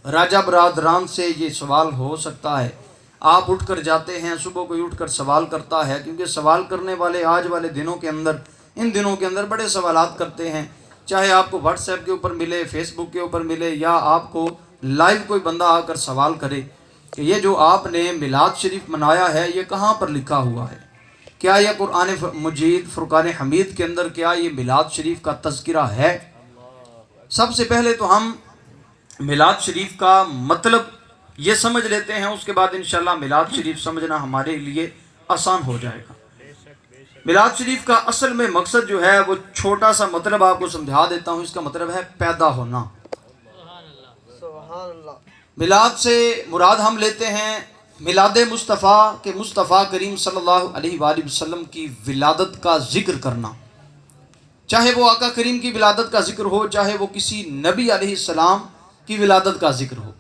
राजा बरादरान से ये सवाल हो सकता है। आप उठकर जाते हैं, सुबह कोई उठकर सवाल करता है, क्योंकि सवाल करने वाले आज वाले दिनों के अंदर, इन दिनों के अंदर बड़े सवालात करते हैं। चाहे आपको व्हाट्सएप के ऊपर मिले, फेसबुक के ऊपर मिले, या आपको लाइव कोई बंदा आकर सवाल करे कि ये जो आपने मिलाद शरीफ मनाया है ये कहाँ पर लिखा हुआ है, क्या यह कुरान मजीद फुरकान हमीद के अंदर क्या ये मिलाद शरीफ का तज़किरा है। सबसे पहले तो हम मिलाद शरीफ का मतलब ये समझ लेते हैं, उसके बाद इंशाल्लाह मिलाद शरीफ समझना हमारे लिए आसान हो जाएगा। मिलाद शरीफ का असल में मकसद जो है वो छोटा सा मतलब आपको समझा देता हूँ। इसका मतलब है पैदा होना। मिलाद से मुराद हम लेते हैं मिलाद मुस्तफ़ा के मुस्तफ़ा करीम सल्लल्लाहु अलैहि वसल्लम की विलादत का जिक्र करना। चाहे वो आका करीम की विलादत का जिक्र हो, चाहे वो किसी नबी अलैहिस्सलाम की विलादत का जिक्र हो,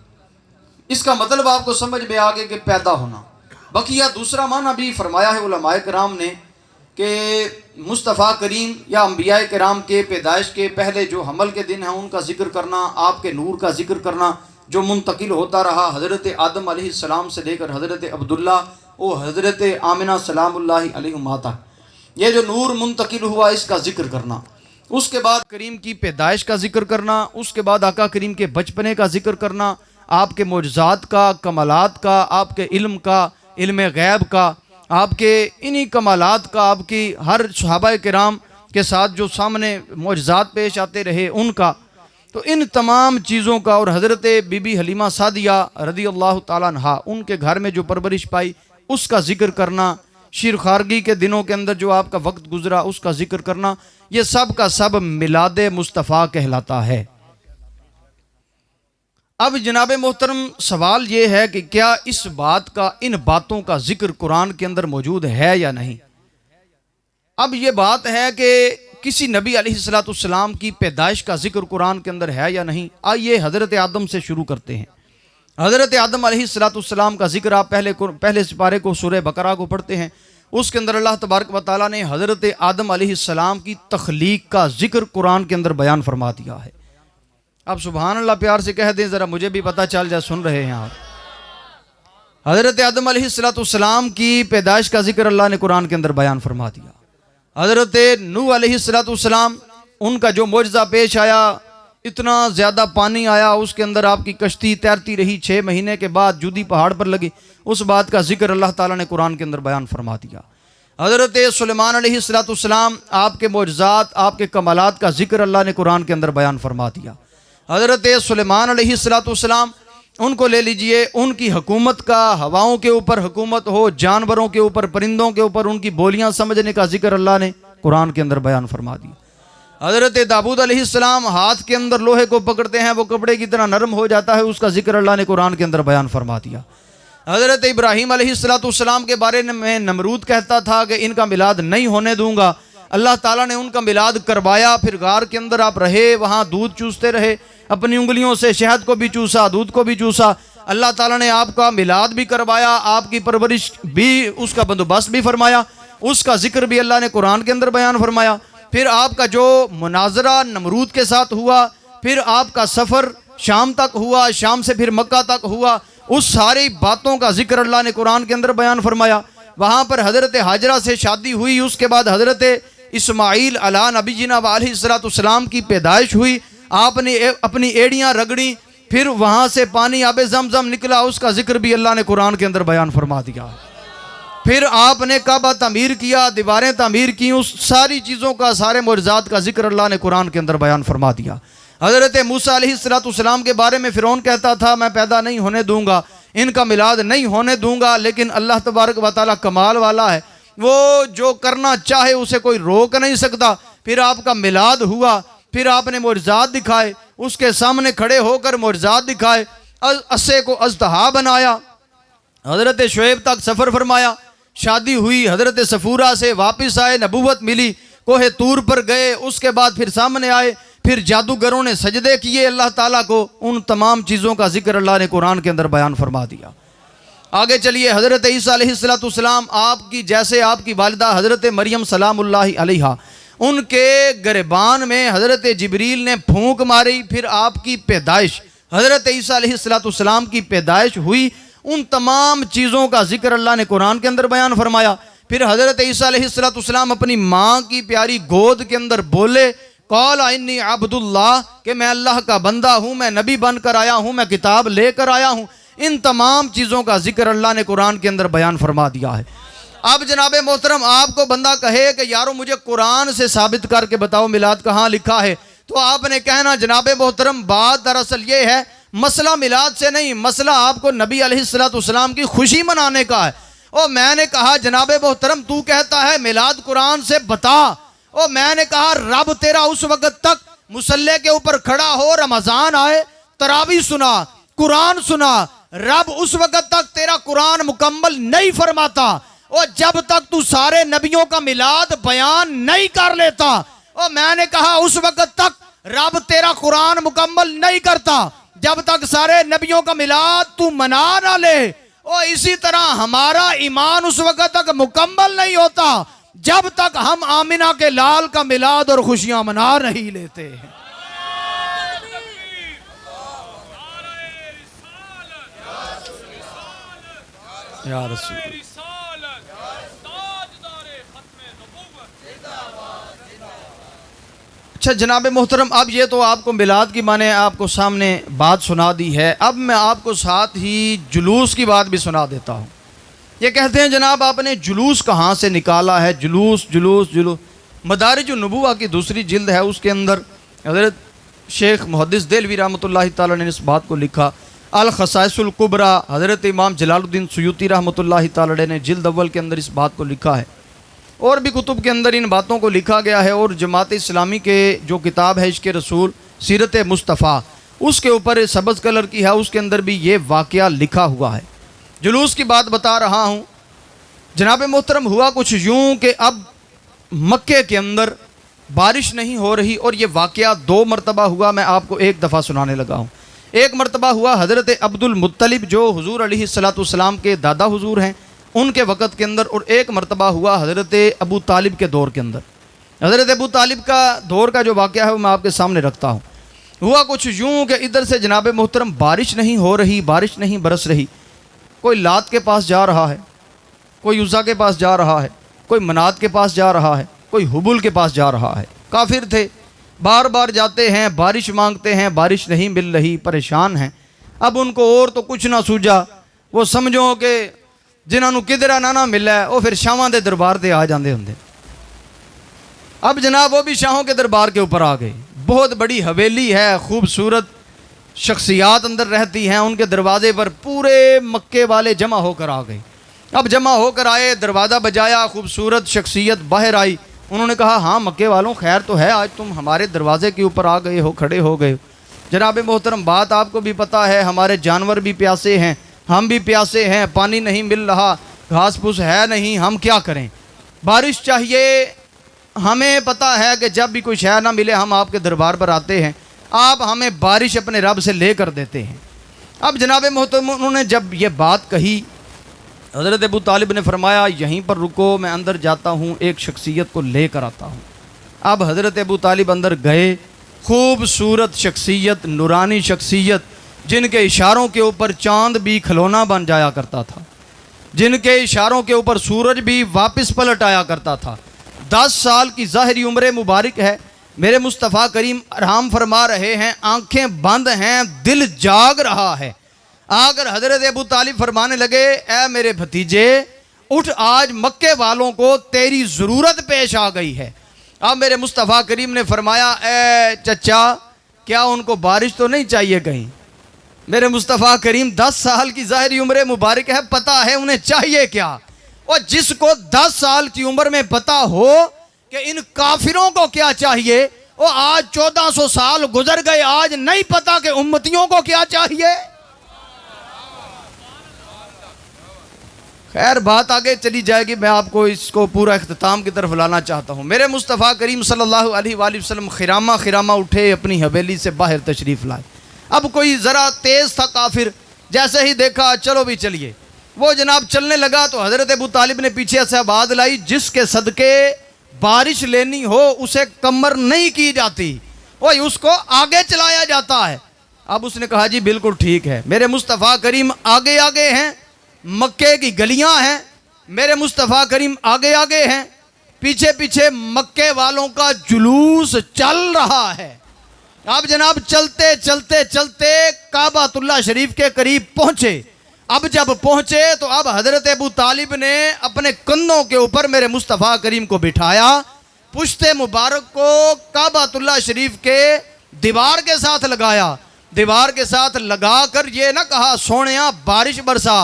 इसका मतलब आपको समझ में आ गया कि पैदा होना। बकिया दूसरा माना भी फरमाया है उलमाए किराम ने कि मुस्तफ़ा करीम या अंबिया किराम के पैदाइश के पहले जो हमल के दिन हैं उनका जिक्र करना, आपके नूर का जिक्र करना जो मुंतकिल होता रहा हज़रत आदम अलैहिस्सलाम से लेकर हज़रत अब्दुल्ला ओ हज़रत आमिना सलामुल्लाहि अलैहिमा तक, ये जो नूर मुंतकिल हुआ इसका जिक्र करना। उसके बाद करीम की पैदाइश का जिक्र करना, उसके बाद आका करीम के बचपने का जिक्र करना, आपके मोजज़ात का, कमालात का, आपके इल्म का, इल्म गैब का, आपके इन्हीं कमालात का, आपकी हर सहाबा किराम के साथ जो सामने मोजज़ात पेश आते रहे उनका, तो इन तमाम चीज़ों का, और हज़रत बीबी हलीमा सादिया रदी अल्लाह ताला अन्हा उनके घर में जो परवरिश पाई उसका जिक्र करना, शीर खारगी के दिनों के अंदर जो आपका वक्त गुजरा उसका जिक्र करना, ये सब का सब मिलाद मुस्तफ़ा कहलाता है। अब जनाब मोहतरम सवाल ये है कि क्या इस बात का, इन बातों का जिक्र कुरान के अंदर मौजूद है या नहीं। अब ये बात है कि किसी नबी अलैहिस्सलाम की पैदाइश का जिक्र कुरान के अंदर है या नहीं। आइए हज़रत आदम से शुरू करते हैं। हज़रत आदम अलैहिस्सलाम का जिक्र आप पहले सिपारे को सूरह बकरा को पढ़ते हैं, उसके अंदर अल्लाह तबारक व तआला ने हज़रत आदम अलैहिस्सलाम की तख्लीक का जिक्र कुरान के अंदर बयान फरमा दिया है। अब सुभान अल्लाह प्यार से कह दें ज़रा, मुझे भी पता चल जाए सुन रहे हैं आप। हज़रत आदम अलैहिस्सलाम की पैदाइश का जिक्र अल्लाह ने कुरान के अंदर बयान फरमा दिया। हज़रत नूह अलैहिस्सलाम उनका जो मोजज़ा पेश आया, इतना ज़्यादा पानी आया, उसके अंदर आपकी कश्ती तैरती रही, 6 महीने के बाद जूदी पहाड़ पर लगी, उस बात का जिक्र अल्लाह ताला ने कुरान के अंदर बयान फरमा दिया। हज़रत सुलेमान अलैहिस्सलाम आपके मोजज़ात, आपके कमालात का जिक्र अल्लाह ने कुरान के अंदर बयान फरमा दिया। हज़रत सुलेमान अलैहिस्सलाम उनको ले लीजिए, उनकी हुकूमत का, हवाओं के ऊपर हुकूमत हो, जानवरों के ऊपर, परिंदों के ऊपर उनकी बोलियां समझने का जिक्र अल्लाह ने कुरान के अंदर बयान फरमा दिया। हज़रत दाऊद अलैहिस्सलाम हाथ के अंदर लोहे को पकड़ते हैं, वो कपड़े की तरह नरम हो जाता है, उसका जिक्र अल्लाह ने कुरान के अंदर बयान फरमा दिया। हज़रत इब्राहीम अलैहिस्सलाम के बारे में नमरूद कहता था कि इनका मिलाद नहीं होने दूंगा, अल्लाह ताला ने उनका मिलाद करवाया। फिर गार के अंदर आप रहे, वहाँ दूध चूसते रहे, अपनी उंगलियों से शहद को भी चूसा, दूध को भी चूसा, अल्लाह ताला ने आपका मिलाद भी करवाया, आपकी परवरिश भी, उसका बंदोबस्त भी फरमाया, उसका जिक्र भी अल्लाह ने कुरान के अंदर बयान फरमाया। फिर आपका जो मुनाजरा नमरूद के साथ हुआ, फिर आपका सफ़र शाम तक हुआ, शाम से फिर मक्का तक हुआ, उस सारी बातों का जिक्र अल्लाह ने कुरान के अंदर बयान फरमाया। वहाँ पर हज़रत हाजरा से शादी हुई, उसके बाद हज़रत इस्माईल अला नबीना अलैहिस्सलाम की पैदाइश हुई, आपने अपनी एड़ियाँ रगड़ी, फिर वहाँ से पानी आबे ज़मज़म निकला, उसका जिक्र भी अल्लाह ने कुरान के अंदर बयान फरमा दिया। फिर आपने काबा तामीर किया, दीवारें तामीर की, उस सारी चीज़ों का, सारे मोजज़ात का जिक्र अल्लाह ने कुरान के अंदर बयान फरमा दिया। हज़रत मूसा अलैहिस्सलाम के बारे में फ़िरौन कहता था मैं पैदा नहीं होने दूंगा, इनका मिलाद नहीं होने दूंगा, लेकिन अल्लाह तबारक व तआला कमाल वाला है, वो जो करना चाहे उसे कोई रोक नहीं सकता। फिर आपका मिलाद हुआ, फिर आपने मोजज़ात दिखाए, उसके सामने खड़े होकर मोजज़ात दिखाए, अस्से को अज़दहा बनाया, हज़रत शुएब तक सफ़र फरमाया, शादी हुई, हज़रत सफूरा से वापस आए, नबूवत मिली, कोहे तूर पर गए, उसके बाद फिर सामने आए, फिर जादूगरों ने सजदे किए अल्लाह ताला को, उन तमाम चीज़ों का जिक्र अल्लाह ने कुरान के अंदर बयान फरमा दिया। आगे चलिए, हज़रत ईसा अलैहिस्सलाम आपकी, जैसे आपकी वालिदा हज़रत मरियम सलामुल्लाहि अलैहा, उनके गिरबान में हज़रत जिब्रील ने फूंक मारी, फिर आपकी पैदाइश हज़रत ईसा अलैहिस्सलाम की पैदाइश हुई, उन तमाम चीज़ों का जिक्र अल्लाह ने कुरान के अंदर बयान फरमाया। फिर हज़रत ईसा अलैहिस्सलाम अपनी माँ की प्यारी गोद के अंदर बोले, कौला इन्नी अब्दुल्लाह, कि मैं अल्लाह का बंदा हूँ, मैं नबी बनकर आया हूँ, मैं किताब लेकर आया हूँ। इन तमाम चीज़ों का जिक्र अल्लाह ने कुरान के अंदर बयान फरमा दिया है। अब जनाब मोहतरम आपको बंदा कहे कि यारो मुझे कुरान से साबित करके बताओ मिलाद कहाँ लिखा है, तो आपने कहना जनाब मोहतरम बात दरअसल ये है, मसला मिलाद से नहीं, मसला आपको नबी अलैहिस्सलाम की खुशी मनाने का है। और मैंने कहा जनाब मोहतरम तू कहता है मिलाद कुरान से बता, और मैंने कहा रब तेरा उस वक्त तक मुसल्ले के ऊपर खड़ा हो, रमजान आए, तरावी सुना, कुरान सुना, रब उस वक्त तक तेरा कुरान मुकम्मल नहीं फरमाता, और जब तक तू सारे नबियों का मिलाद बयान नहीं कर लेता, और मैंने कहा उस वक्त तक रब तेरा कुरान मुकम्मल नहीं करता जब तक सारे नबियों का मिलाद तू मना ना ले। और इसी तरह हमारा ईमान उस वक्त तक मुकम्मल नहीं होता जब तक हम आमिना के लाल का मिलाद और खुशियां मना नहीं लेते हैं। या रसूल। अच्छा जनाब मोहतरम, अब ये तो आपको मिलाद की माने आपको सामने बात सुना दी है, अब मैं आपको साथ ही जुलूस की बात भी सुना देता हूँ। ये कहते हैं जनाब आपने जुलूस कहाँ से निकाला है, जुलूस जुलूस जुलूस। मदारिजुन नबुव्वा की दूसरी जिल्द है, उसके अंदर हज़रत शेख मुहद्दिस देलवी रहमतुल्लाहि तआला ने इस बात को लिखा। अल खसाइसुल कुबरा हज़रत इमाम जलालुद्दीन सुयूती रहमतुल्लाहि तआला ने जिल्द अव्वल के अंदर इस बात को लिखा है, और भी कुतुब के अंदर इन बातों को लिखा गया है। और जमात इस्लामी के जो किताब है इश्क़ रसूल सीरत मुस्तफ़ा, उसके ऊपर सब्ज़ कलर की है, उसके अंदर भी ये वाक़या लिखा हुआ है। जुलूस की बात बता रहा हूँ जनाब मोहतरम। हुआ कुछ यूँ कि अब मक्के के अंदर बारिश नहीं हो रही, और ये वाक़या 2 मरतबा हुआ। मैं आपको एक दफ़ा सुनाने लगा हूँ। एक मरतबा हुआ हज़रत अब्दुल मुत्तलिब जो हुज़ूर अलैहिस्सलाम के दादा हुज़ूर हैं, उनके वक़्त के अंदर, और एक मरतबा हुआ हज़रत अबू तालिब के दौर के अंदर। हज़रत अबू तालिब का दौर का जो वाक़या है वो मैं आपके सामने रखता हूँ। हुआ कुछ यूँ कि इधर से जनाब मोहतरम बारिश नहीं हो रही, बारिश नहीं बरस रही। कोई लात के पास जा रहा है, कोई उज़्ज़ा के पास जा रहा है, कोई मनात के पास जा रहा है, कोई हुबुल के पास जा रहा है। काफिर थे, बार बार जाते हैं, बारिश मांगते हैं, बारिश नहीं मिल रही, परेशान हैं। अब उनको और तो कुछ ना सूझा, वो समझो कि जिन्होंने किधरा ना मिला है वो फिर शाहों के दरबार से आ जाते होंगे। अब जनाब वो भी शाहों के दरबार के ऊपर आ गए। बहुत बड़ी हवेली है, खूबसूरत शख्सियात अंदर रहती हैं, उनके दरवाजे पर पूरे मक्के वाले जमा होकर आ गए। अब जमा होकर आए, दरवाज़ा बजाया, खूबसूरत शख्सियत बाहर आई। उन्होंने कहा हाँ मक्के वालों खैर तो है, आज तुम हमारे दरवाजे के ऊपर आ गए हो, खड़े हो गए। जनाब मोहतरम बात आपको भी पता है, हमारे जानवर भी प्यासे हैं, हम भी प्यासे हैं, पानी नहीं मिल रहा, घास फूस है नहीं, हम क्या करें, बारिश चाहिए। हमें पता है कि जब भी कोई शय ना मिले हम आपके दरबार पर आते हैं, आप हमें बारिश अपने रब से ले कर देते हैं। अब जनाब मोहतरम उन्होंने जब ये बात कही, हज़रत अबू तालिब ने फरमाया यहीं पर रुको, मैं अंदर जाता हूँ, एक शख्सियत को ले कर आता हूँ। अब हज़रत अबू तालिब अंदर गए। खूबसूरत शख्सियत, नूरानी शख्सियत, जिनके इशारों के ऊपर चाँद भी खिलौना बन जाया करता था, जिनके इशारों के ऊपर सूरज भी वापस पलट आया करता था। 10 साल की ज़ाहिरी उम्र मुबारक है। मेरे मुस्तफ़ा करीम आराम फरमा रहे हैं, आंखें बंद हैं, दिल जाग रहा है। आकर हज़रत अबू तालिब फरमाने लगे, ए मेरे भतीजे उठ, आज मक्के वालों को तेरी ज़रूरत पेश आ गई है। अब मेरे मुस्तफ़ा करीम ने फरमाया, ए चचा क्या उनको बारिश तो नहीं चाहिए कहीं? मेरे मुस्तफ़ा करीम 10 साल की ज़ाहिरी उम्र मुबारक है, पता है उन्हें चाहिए क्या। और जिसको 10 साल की उम्र में पता हो कि इन काफिरों को क्या चाहिए, वो आज 1400 साल गुजर गए, आज नहीं पता कि उम्मतियों को क्या चाहिए। खैर बात आगे चली जाएगी, मैं आपको इसको पूरा इख्तिताम की तरफ लाना चाहता हूँ। मेरे मुस्तफ़ा करीम सल्लल्लाहु अलैहि वसल्लम खिरामा खिरामा उठे, अपनी हवेली से बाहर तशरीफ़ लाए। अब कोई ज़रा तेज़ था काफिर, जैसे ही देखा चलो भी चलिए, वो जनाब चलने लगा तो हज़रत अबू तालिब ने पीछे से आवाज़ लाई, जिसके सदके बारिश लेनी हो उसे कमर नहीं की जाती, वही उसको आगे चलाया जाता है। अब उसने कहा जी बिल्कुल ठीक है, मेरे मुस्तफ़ा करीम आगे आगे हैं, मक्के की गलियां हैं, मेरे मुस्तफ़ा करीम आगे आगे हैं, पीछे पीछे मक्के वालों का जुलूस चल रहा है। अब जनाब चलते चलते चलते काबातुल्लाह शरीफ के करीब पहुंचे। अब जब पहुंचे तो अब हजरत अबू तालिब ने अपने कंधों के ऊपर मेरे मुस्तफ़ा करीम को बिठाया, पुश्ते मुबारक को काबातुल्लाह शरीफ के दीवार के साथ लगाया, दीवार के साथ लगाकर ये ना कहा सोनिया बारिश बरसा।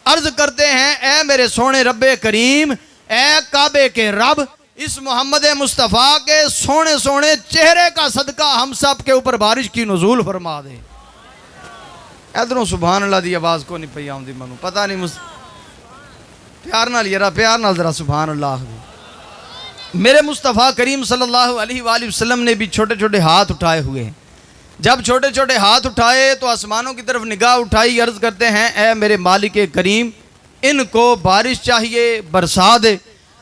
अर्ज करते हैं ए मेरे सोने रब्बे करीम, ए काबे के रब, इस मोहम्मद मुस्तफ़ा के सोने सोने चेहरे का सदका हम सब के ऊपर बारिश की नुज़ूल फरमा दे। इधरों सुभान अल्लाह दी आवाज़ को नहीं पई आउंदी, मनु पता नहीं प्यार नाल यारा, प्यार नाल जरा सुभान अल्लाह। मेरे मुस्तफ़ा करीम सल्लल्लाहु अलैहि वसल्लम ने भी छोटे छोटे हाथ उठाए हुए हैं। जब छोटे छोटे हाथ उठाए तो आसमानों की तरफ निगाह उठाई, अर्ज करते हैं ए मेरे मालिक करीम, इनको बारिश चाहिए, बरसा दे।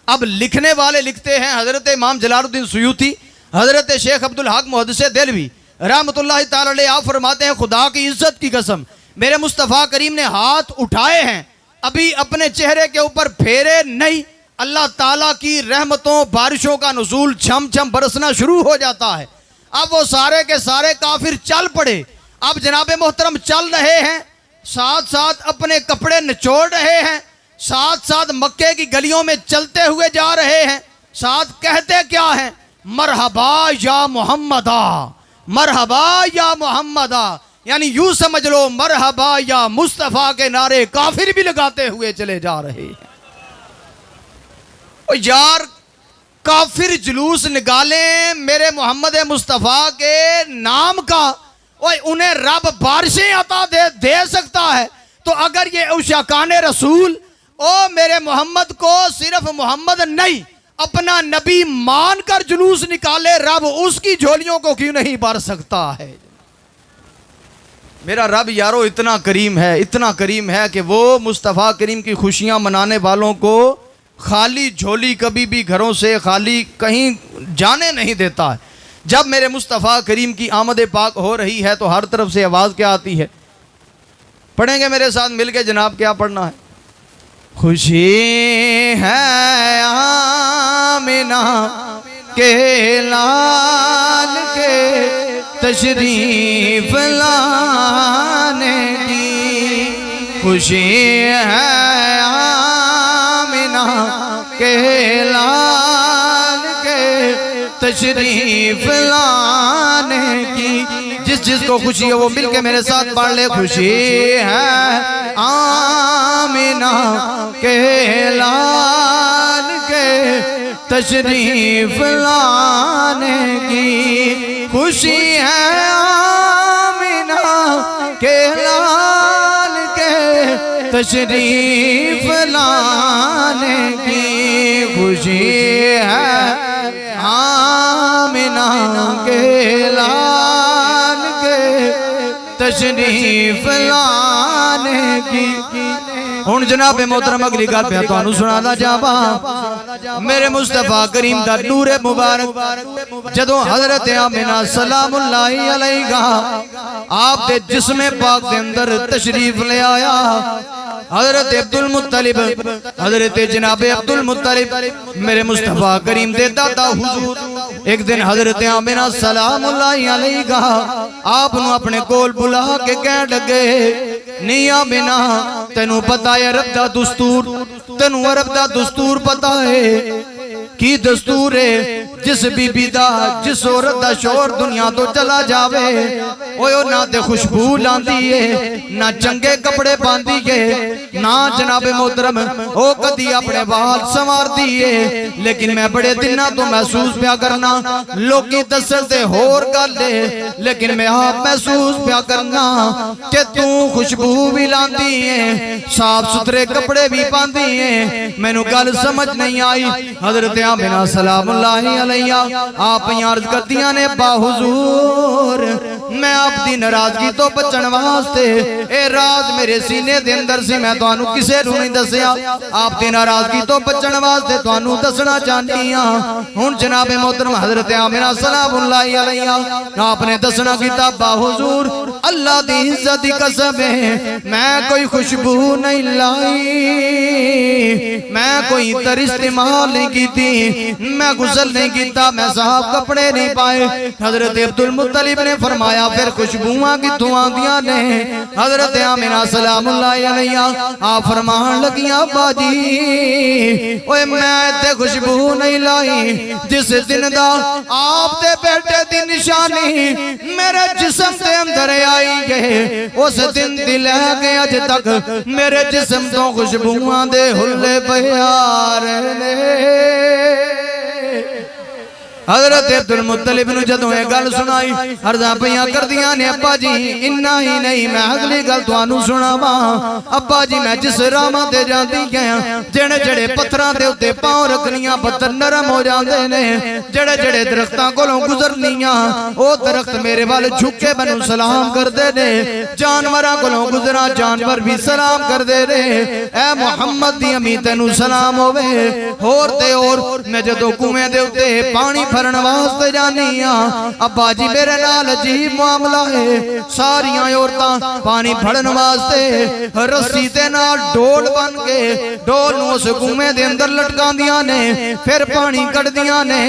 अब लिखने वाले लिखते हैं हज़रत इमाम जलालुद्दीन सुयूती, हज़रत शेख अब्दुल हक मुहद्दिस देलवी रहमतुल्लाहि ताला अलैह, आप फरमाते हैं खुदा की इज्जत की कसम मेरे मुस्तफ़ा करीम ने हाथ उठाए हैं, अभी अपने चेहरे के ऊपर फेरे नहीं, अल्लाह ताला की रहमतों बारिशों का नुज़ूल छम छम बरसना शुरू हो जाता है। अब वो सारे के सारे काफिर चल पड़े। अब जनाब मोहतरम चल रहे हैं, साथ साथ अपने कपड़े निचोड़ रहे हैं, साथ साथ मक्के की गलियों में चलते हुए जा रहे हैं। साथ कहते क्या हैं, मरहबा या मोहम्मदा, मरहबा या मोहम्मदा, यानी यूं समझ लो मरहबा या मुस्तफ़ा के नारे काफिर भी लगाते हुए चले जा रहे हैं। ओ यार काफिर जुलूस निकाले मेरे मोहम्मद मुस्तफ़ा के नाम का, ओए उन्हें रब बारिशें अता दे सकता है, तो अगर ये उशाकान रसूल ओ मेरे मोहम्मद को सिर्फ मोहम्मद नहीं अपना नबी मानकर जुलूस निकाले, रब उसकी झोलियों को क्यों नहीं भर सकता है। मेरा रब यारो इतना करीम है, इतना करीम है कि वो मुस्तफ़ा करीम की खुशियां मनाने वालों को खाली झोली कभी भी घरों से खाली कहीं जाने नहीं देता है। जब मेरे मुस्तफ़ा करीम की आमद पाक हो रही है तो हर तरफ से आवाज़ क्या आती है, पढ़ेंगे मेरे साथ मिलके जनाब, क्या पढ़ना है। खुशी है आमिना के लाल के तशरीफ लाने की, खुशी है आमिना के लाल के तशरीफ लाने की। जिस जिसको खुशी है वो मिलके मेरे साथ पढ़ ले। खुशी है आमिना के लाल के तशरीफ लाने की, खुशी है आमिना के लाल के तशरीफ लाने की, खुशी है आमिना के लाल के तशरीफ लाने की। हुण जनाब मोहतरम अगली गल पे तुहानू सुनादा जावा। मेरे मुस्तफा करीम दा नूरे मुबारक जदों हजरत आमिना सलामुल्लाहि अलैहा आप दे जिस्म पाक दे अंदर तशरीफ ले आया, हजरत अब्दुल मुत्तलिब, हजरत जनाब अब्दुल मुत्तलिब मेरे मुस्तफा करीम दे दादा हुजूर एक दिन हजरत आमिना सलामुल्लाहि अलैहा आप नु अपने कोल बुला के कह लगे, नी आमिना तेनू पता है अरब दा दस्तूर, तेनू अरब दा दस्तूर पता है की दस्तूर है, जिस बीबी दा जिस औरत दा शोर दुनिया तो चला जावे ओए ना ते खुशबू लांदी है, ना चंगे कपड़े पांदी है, ना जनाब मोहतरम ओ कदी अपने बाल संवारदी है, लेकिन मैं बड़े दिनों तो महसूस पिया करना, लोकी दसन ते होर गल है, लेकिन मैं आप महसूस पिया करना कि तू खुशबू भी लांदी है, साफ सुथरे कपड़े भी पांदी है। मैनू गल समझ नहीं आई। हजरत आमिना सलामुल्लाहि अलैहा आप अर्ज करदियां ने, बा हुजूर मैं आपकी नाराजगी तो बचन वास्ते ए राज मेरे सीने दे अंदर सी मैं तुहानू किसे नू नहीं दसिया आपकी नाराजगी तो बचन वास्ते तुहानू दसना चाहनी हां हुण जनाब मोहतरम हजरत आमिना सलामुल्लाह अलैहा आपने दसना कीता बा हुजूर अल्लाह दी इज्जत दी कसम है मैं कोई खुशबू नहीं लाई मैं कोई तर इस्तेमाल नहीं की मैं गुसल नहीं किया मैं साहब कपड़े नहीं पाए हजरत अब्दुल मुत्तलिब ने फरमाया फिर खुशबुआं कित्थों आंदियां ने हजरत आमिना सलामुल्लाह अलैहा आप फरमान लगियां बाजी ओए मैं ते खुशबू नहीं लाई जिस दिन दा आप दे बेटे दी निशानी मेरे जिस्म दे अंदर आई है उस दिन दी लैके अज तक मेरे जिस्म तो खुशबुआं दे हुल्ले बयार ने हजरत अब्दुल मुत्तलिब नूं जदों ये गल सुनाई अर्ज़ां पईयां करदियां ने अब्बा जी इन्ना ही नहीं मैं अगली गल तुहानू सुणावां अब्बा जी मैं जिस राह ते जांदी गया जेड़े जेड़े पत्थरां दे उत्ते पांव रखनियां पत्थर नरम हो जांदे ने जेड़े जेड़े दरख्तां कोलों गुजरनियां ओ दरख्त मेरे वाल झुक के मैनू सलाम करदे ने जानवरां कोलों गुजरा जानवर भी सलाम करदे ने ऐ मुहम्मद दी अमी तैनू सलाम होवे होर ते होर मैं जदों कुएं दे उत्ते पानी भरन वास्ते जानी हां अब्बा जी मेरे नाल अजीब मामला है सारियां औरतां पानी भरन वास्ते रस्सी ते नाल डोल बन के डोल नूं उस कुएं दे अंदर लटकांदियां ने फिर पानी कढदियां ने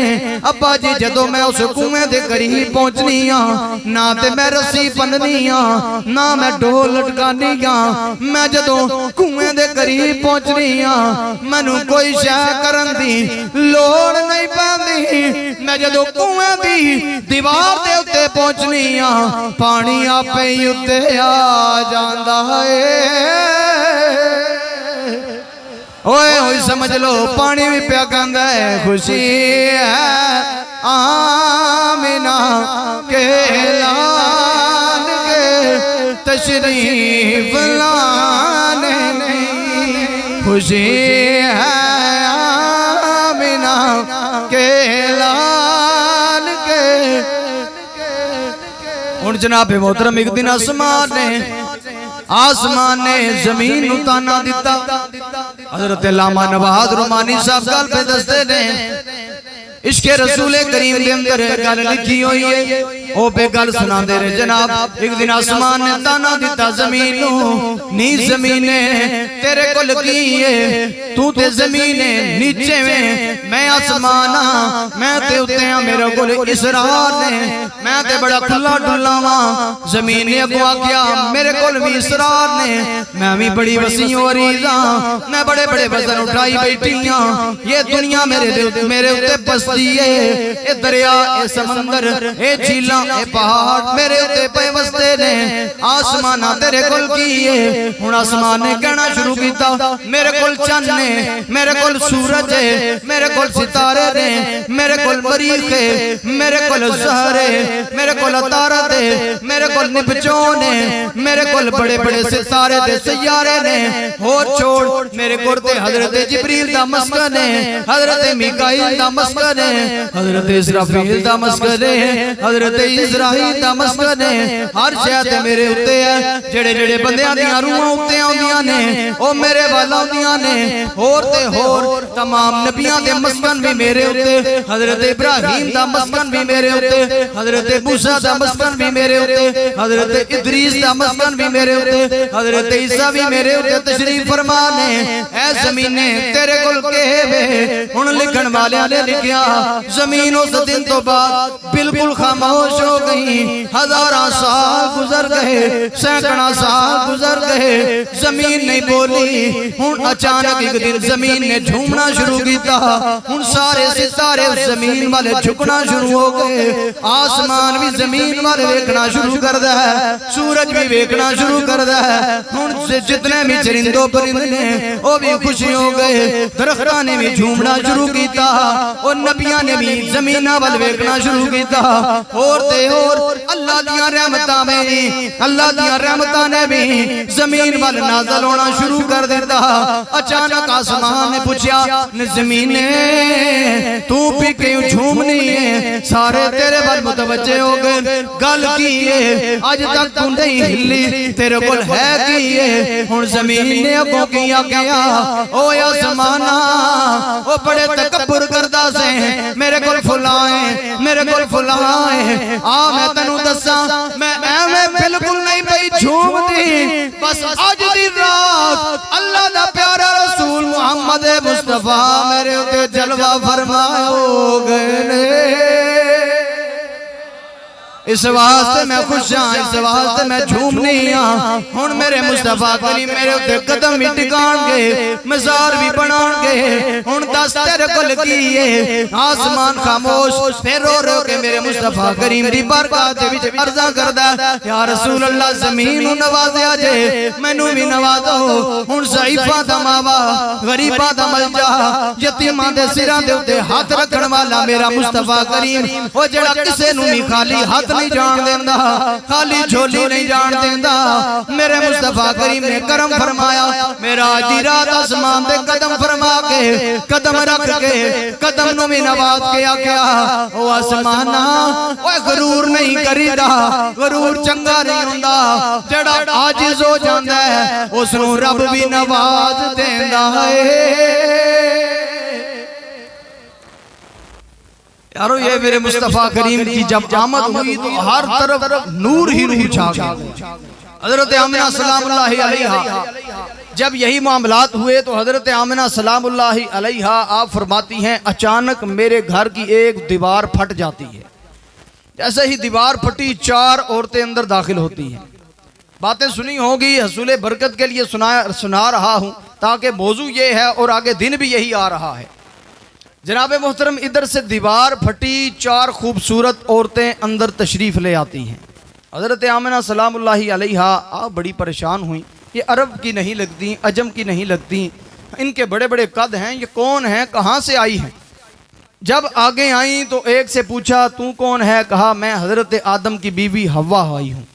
अब्बा जी जदों मैं उस कुएं दे करीब पहुंचनी हां ना ते मैं रस्सी बन्ननी हां ना मैं डोल लटकानी हां मैं जदों कुएं दे करीब पहुंचनी हां मैनू कोई शय करन दी लोड़ नहीं पैंदी मैं जदों कुएं दी दीवार दे उत्ते पहुंचनी हां पानी आपे ही उत्ते आ जांदा है ओए ओए समझ लो पानी भी पिया कहंदा है खुशी है आमिना के लाल के तशरीफ लाने नहीं खुशी है आमिना के लाल के हुण जनाब मोहतरम एक दिन आसमान ने जमीन नूं ताना दिता हजरत अल्लामा नवाज रुमानी साहब गल पे दसदे ने इश्के रसूल करीम दे अंदर गल लिखी हुई है ओ पे गल सुनांदे रहे जनाब एक दिन आसमान ने ताना दिता जमीन नूं नी जमीने तेरे कोल की है तू ते जमीने नीचे में मैं आसमान मैं ते उत्ते हां मेरे कोल इसरार ने मैं ते बड़ा खुला डुल्ला वां जमीन ने अगो आख्या मेरे कोल भी इसरार ने मैं भी बड़ी वसी और रीज़ा मैं बड़े बड़े वजन उठाई बैठी हां ये दुनिया मेरे उत्ते बसदी है ए दरिया ए समंदर ए झीला ए पहाड़ मेरे उत्ते पे वसदे ने आसमान तेरे कोल की है हुण आसमान ने कहना शुरू कीता मेरे कोल चन्न है मेरे कोल सूरज है मेरे कोल सितारे ने मेरे कोल मरीख है मेरे कोल ज़हर है मेरे कोल तारत है मेरे कोल निपचोन है मेरे कोल बड़े बड़े सितारे दे सैयारे ने होर छोड़ मेरे कोल ते हजरत जिब्रील दा मस्कन है हजरत मीकाईल दा मस्कन है हजरत इसराफील दा मस्कन है हजरत इज़राइल दा मस्कन है हर शय ते मेरे उत्ते है जेड़े जेड़े बंदियां दियां रूहां उत्ते आउंदियां ने ओ मेरे वाल आउंदियां ने होर ते होर तमाम नबियां दे मस्कन भी मेरे उत्ते हजरत इब्राहीम दा मस्कन भी मेरे उत्ते हजरत मूसा दा मस्कन भी मेरे उत्ते हजरत इदरीस दा मस्कन भी मेरे उत्ते हजरत ईसा भी मेरे उत्ते तशरीफ फरमा ने ऐ ज़मीने तेरे कोल के वे हुण लिखण वालियां ने लिखिया जमीन उस दिन तो बाद बिल्कुल खामोश हो गई हजारां साल गुजर गए सैकड़ा साल गुजर गए जमीन नहीं बोली हुण अचानक एक दिन जमीन ने झूमना शुरू किया हुण सारे सितारे उस जमीन वाले झुकना शुरू हो गए आसमान भी जमीन वाले देखना शुरू करदा है सूरज भी देखना शुरू करदा है हुण जितने भी चरिंदो परिंदे ने वो भी खुशी हो गए दरख्तां ने भी झूमना शुरू किया और नबियां ने भी जमीना वाल देखना शुरू किया और ते और अल्लाह दियां रहमतां में अल्लाह दियां रहमतां ने भी जमीन वाल नाज़िल होना शुरू कर दिता। अचानक आसमान ने पूछा जमीन तू भी क्यों झूमनी है, सारे तेरे वाल मुतवज्जे हो गए। गल की है अज तक तू नहीं हिली, तेरे कोल है की है। हुण जमीन ने अगों की आख्या ओ आसमाना ओ बड़े तकब्बुर करदा से मेरे कोल फुलाए मेरे कोल फुलाए आ मैं तैनू दसा मैं एवें बिल्कुल नहीं पई झूमदी। बस अज दी रात अल्लाह दा प्यारा रसूल मुहम्मद मुस्तफा मेरे उते जलवा फरमाए हो गए ने। इस वास्ते मैं खुश हाँ, इस वास्ते मैं झूमनी हाँ। हुण मेरे मुस्तफा करीम मेरे उत्ते कदम भी टिकाणगे, मज़ार भी बनाणगे। हुण दस तेरे कोल की है। आसमान खामोश फिर रो रो के मेरे मुस्तफा करीम दी बरकत दे विच अर्ज़ा करदा या रसूल अल्लाह ज़मीन नूं नवाज़िया जे मैनू भी नवाज़ो। हुण ज़ईफ़ां दा मावा गरीबां दा मलजा यतीमां दे सिरां दे उत्ते हाथ रखण वाला मेरा मुस्तफा करीम ओ जेड़ा किसे नूं नहीं खाली हाथ नहीं जान देंदा, खाली झोली नहीं जान देंदा। मेरे मुस्तफा करीम ने करम फरमाया मेरा आधी रात आसमान दे कदम फरमा के कदम रख के कदम नु भी नवाज के आख्या ओ आसमाना ओए गरूर नहीं करीदा, गरूर चंगा नहीं हुंदा। जेड़ा आजिज हो जांदा है उस नु रब भी नवाज देंदा है। यारो ये मेरे मुस्तफा करीम की जब आमद हुई तो हर तरफ नूर ही नूर छा गया। हजरत आमिना सलामुल्लाहि अलैहा जब यही मामलात हुए तो हजरत आमिना सलामुल्लाहि अलैहा आप फरमाती हैं अचानक मेरे घर की एक दीवार फट जाती है। जैसे ही दीवार फटी 4 औरतें अंदर दाखिल होती हैं। बातें सुनी होगी, हसूले बरकत के लिए सुना रहा हूँ ताकि मौजू ये है और आगे दिन भी यही आ रहा है। जनाब मोहतरम इधर से दीवार फटी, 4 खूबसूरत औरतें अंदर तशरीफ ले आती हैं। हज़रत आमिना सलामुल्लाहि अलैहा आप बड़ी परेशान हुई। ये अरब की नहीं लगती, अजम की नहीं लगती, इनके बड़े बड़े कद हैं, ये कौन है, कहाँ से आई हैं। जब आगे आई तो एक से पूछा तू कौन है, कहा मैं हज़रत आदम की बीवी हव्वा आई हूँ।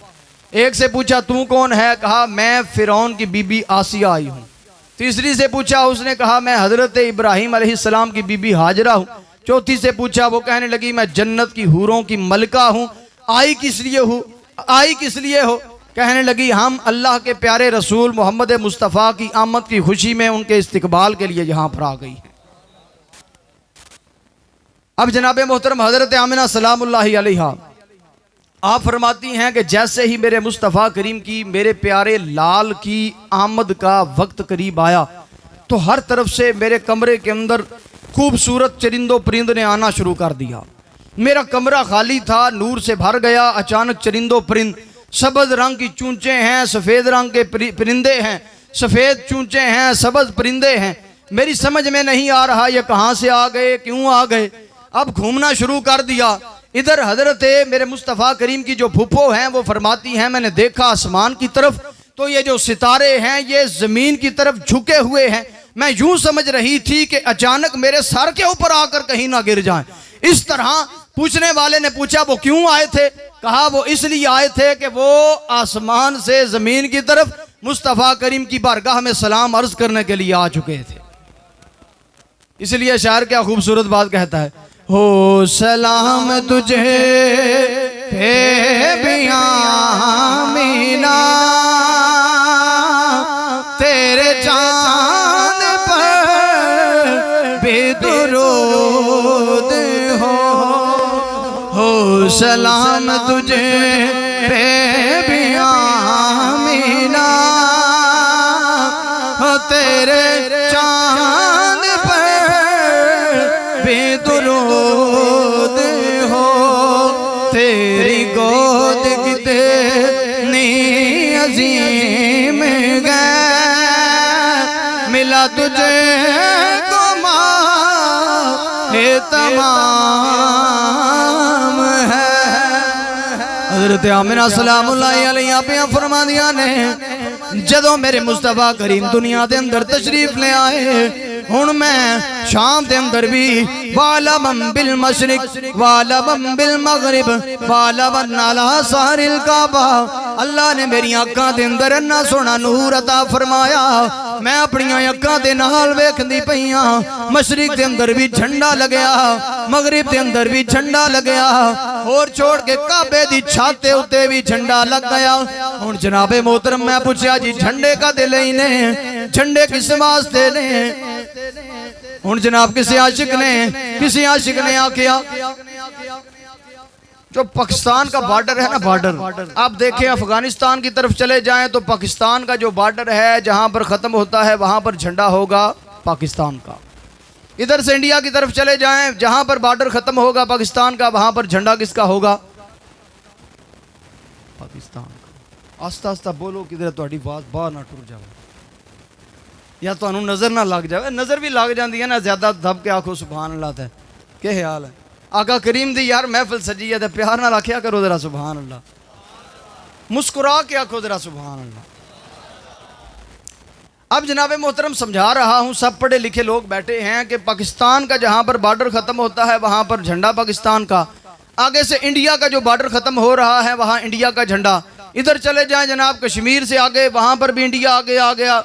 एक से पूछा तू कौन है, कहा मैं फ़िरौन की बीबी आसिया आई हूँ। तीसरी से पूछा, उसने कहा मैं हज़रत इब्राहीम अलैहिस्सलाम की बीबी हाजरा हूँ। चौथी से पूछा, वो कहने लगी मैं जन्नत की हूरों की मलका हूँ। आई किस लिए हो? कहने लगी हम अल्लाह के प्यारे रसूल मोहम्मद मुस्तफ़ा की आमद की खुशी में उनके इस्तकबाल के लिए यहाँ पर आ गई है। अब जनाब मोहतरम हज़रत आमिना सलामुल्लाहि अलैहा आप फरमाती हैं कि जैसे ही मेरे मुस्तफ़ा करीम की मेरे प्यारे लाल की आमद का वक्त करीब आया तो हर तरफ से मेरे कमरे के अंदर खूबसूरत चरिंदों परिंद ने आना शुरू कर दिया। मेरा कमरा खाली था, नूर से भर गया। अचानक चरिंदों परिंद, सब्ज़ रंग की चूंचे हैं, सफ़ेद रंग के परिंदे हैं, सफ़ेद चूंचे हैं, सब्ज़ परिंदे हैं। मेरी समझ में नहीं आ रहा ये कहाँ से आ गए, क्यों आ गए। अब घूमना शुरू कर दिया। इधर हजरत मेरे मुस्तफ़ा करीम की जो फूफो हैं वो फरमाती हैं मैंने देखा आसमान की तरफ तो ये जो सितारे हैं ये ज़मीन की तरफ झुके हुए हैं। मैं यूं समझ रही थी कि अचानक मेरे सर के ऊपर आकर कहीं ना गिर जाएं। इस तरह पूछने वाले ने पूछा वो क्यों आए थे? कहा वो इसलिए आए थे कि वो आसमान से ज़मीन की तरफ मुस्तफ़ा करीम की बारगाह में सलाम अर्ज़ करने के लिए आ चुके थे। इसलिए शायर क्या खूबसूरत बात कहता है, हो सलाम तुझे भी आमीना तेरे चांद पर भी दुरूद हो सलाम तुझे भी आमीना तेरे चांद पर भी दुरूद हो तेरी गोद कितनी अजीम गए मिला तुझे को माहे तमाम है। हज़रत आमिना सलामुल्लाहि अलैहा पे फरमा दिया ने जदों मेरे मुस्तफ़ा करीम दुनिया के अंदर तशरीफ ले आए हुण मैं शाम दे अंदर भी वालम बिल मशरिक वालम बिल मगरिब वालम अला सारिल काबा। अल्लाह ने मेरी अखां दे अंदर इन्ना सोहना नूर अता फरमाया, मैं अपनी अखां दे नाल वेखदी पईयां। मशरिक दे अंदर भी झंडा लगया, मगरिब दे अंदर भी झंडा लगया, और छोड़ के काबे दी छत दे उत्ते भी झंडा लग गया। हुण जनाबे मोहतरम मैं पूछया जी झंडे कादे लई ने, झंडे किस वास्ते ने? हुण जनाब किसी आशिक ने आखिया जो पाकिस्तान का बॉर्डर है ना, बॉर्डर आप देखें अफगानिस्तान की तरफ चले जाएं तो पाकिस्तान का जो बॉर्डर है जहां पर खत्म होता है वहां पर झंडा होगा पाकिस्तान का। इधर से इंडिया की तरफ चले जाएं जहां पर बॉर्डर खत्म होगा पाकिस्तान का वहां पर झंडा किसका होगा? पाकिस्तान का। आस्ता आस्ता बोलो किधर थोड़ी बात बाहर ना टुर जाए या तो नजर ना लग जाए। नजर भी लग जाती है ना, ज्यादा दब के आखो सुभान अल्लाह। है क्या ख्याल है? आका करीम दी यार महफिल सजी है, प्यार ना आख्या करो जरा सुभान अल्लाह, मुस्कुरा के आखो जरा सुभान अल्लाह। अब जनाबे मोहतरम समझा रहा हूं, सब पढ़े लिखे लोग बैठे हैं कि पाकिस्तान का जहां पर बॉर्डर खत्म होता है वहां पर झंडा पाकिस्तान का, आगे से इंडिया का जो बॉर्डर खत्म हो रहा है वहां इंडिया का झंडा। इधर चले जाएं जनाब कश्मीर से आगे, वहां पर भी इंडिया आगे आ गया।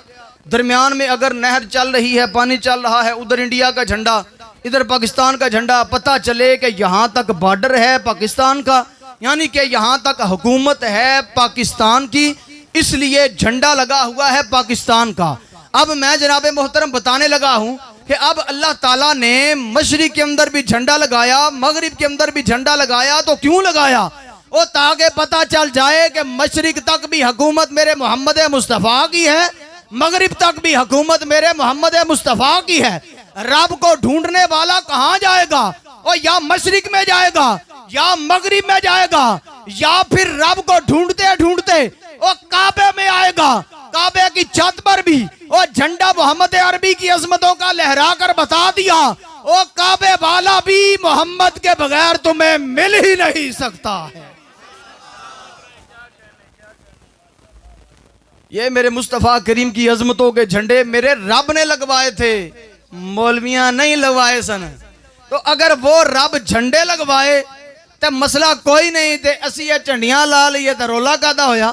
दरमियान में अगर नहर चल रही है, पानी चल रहा है, उधर इंडिया का झंडा, इधर पाकिस्तान का झंडा। पता चले कि यहां तक बॉर्डर है पाकिस्तान का, यानी कि यहां तक हुकूमत है पाकिस्तान की, इसलिए झंडा लगा हुआ है पाकिस्तान का। अब मैं जनाबे मोहतरम बताने लगा हूं कि अब अल्लाह ताला ने मशरिक के अंदर भी झंडा लगाया, मगरिब के अंदर भी झंडा लगाया। तो क्यों लगाया? वो ताकि पता चल जाए कि मशरिक तक भी हुकूमत मेरे मोहम्मद मुस्तफ़ा की है, मगरिब तक भी हुकूमत मेरे मोहम्मद मुस्तफ़ा की है। रब को ढूंढने वाला कहां जाएगा? और या मशरिक में जाएगा या मगरिब में जाएगा, या फिर रब को ढूंढते ढूंढते वो काबे में आएगा। काबे की छत पर भी वो झंडा मोहम्मद अरबी की अजमतों का लहरा कर बता दिया, वो काबे वाला भी मोहम्मद के बगैर तुम्हें मिल ही नहीं सकता है। ये मेरे मुस्तफ़ा करीम की अजमतों के झंडे मेरे रब ने लगवाए थे, मौलवियां नहीं लगवाए सन। तो अगर वो रब झंडे लगवाए तो मसला कोई नहीं थे, असी ये झंडियां ला लिए तो रोला कादा होया।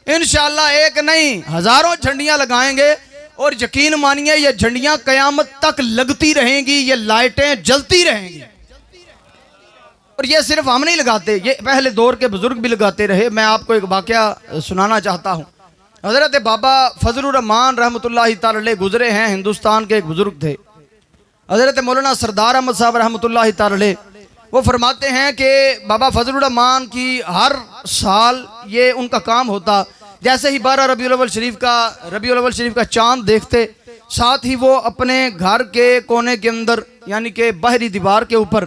इंशाअल्लाह एक नहीं हजारों झंडियां लगाएंगे, और यकीन मानिए ये झंडियां कयामत तक लगती रहेंगी, ये लाइटें जलती रहेंगी। और ये सिर्फ हम नहीं लगाते, ये पहले दौर के बुजुर्ग भी लगाते रहे। मैं आपको एक वाकया सुनाना चाहता हूँ। हजरत बाबा फजलुर रहमान रहमतुल्लाहि ताला अलैह गुजरे हैं, हिंदुस्तान के एक बुजुर्ग थे। हजरत मौलाना सरदार अहमद साहब रहमतुल्लाहि ताला अलैह वो फरमाते हैं कि बाबा फजलुर रहमान की हर साल ये उनका काम होता, जैसे ही 12 रबीउल अव्वल शरीफ का चांद देखते, साथ ही वो अपने घर के कोने के अंदर यानी कि बाहरी दीवार के ऊपर